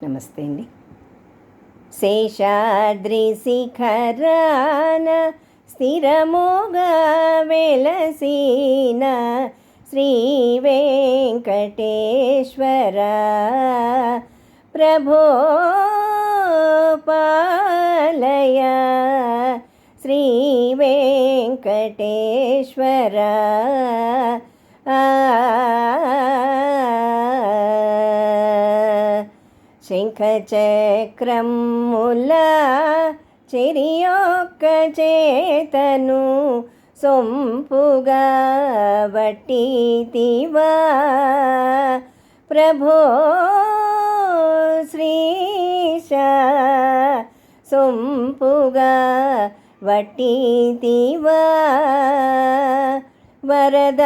నమస్తే అండి. శేషాద్రి శిఖరాన స్థిరముగా వెలసిన శ్రీ వెంకటేశ్వర ప్రభో పాలయ శ్రీ వెంకటేశ్వర శంఖచక్రముల చెరియొక్క చేతను సొంపుగా వట్టితివా ప్రభో శ్రీశ సొంపుగా వట్టితివా వరద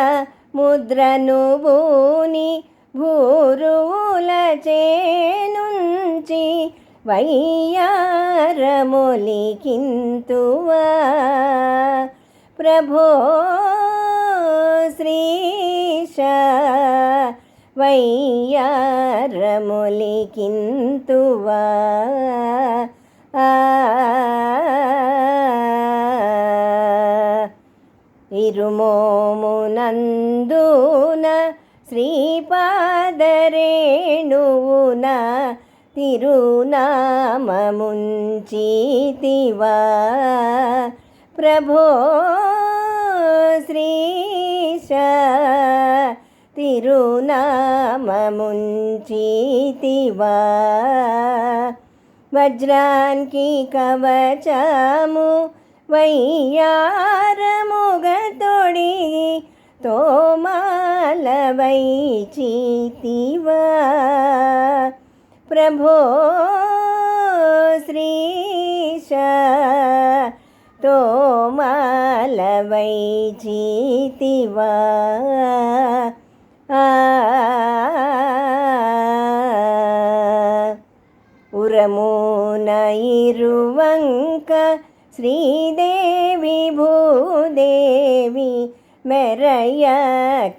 ముద్రను బూని భూరుల చేనుంచి వయ్యారమొలికింతువా ప్రభో శ్రీశ వయ్యారమొలికింతువా ఇరుమోమునందున శ్రీపాదరేణువున తిరునామముంచితివా ప్రభో శ్రీశ తిరునామముంచితివా వజ్రానికి కవచము వయ్యారముగ తొడిగి తోమాలవై చీతివా ప్రభో శ్రీశ తోమాలవై చీతివా ఉరమున ఇరువంక శ్రీదేవి భూదేవి మెరయ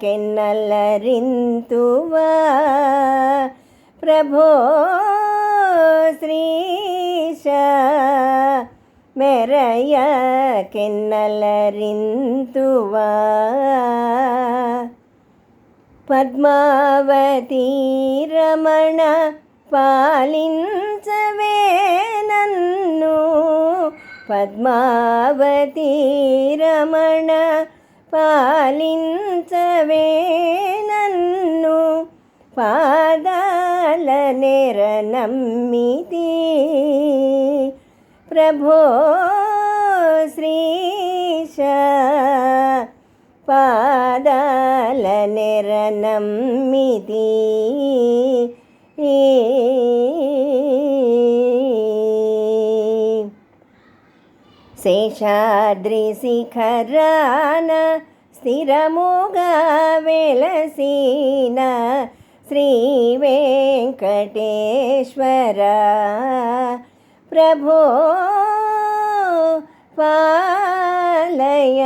కెన్నలరింతువా ప్రభో శ్రీశ మెరయ కెన్నలరింతువా పద్మావతి రమణ పాలించవే నన్ను పద్మావతి రమణ పాలించవే నన్ను పాదాల నెర నమ్మితి ప్రభో శ్రీశ పాదాల నెర నమ్మితి శేషాద్రి శిఖరాన స్థిరముగా వెలసిన శ్రీ వెంకటేశ్వర ప్రభో పాలయ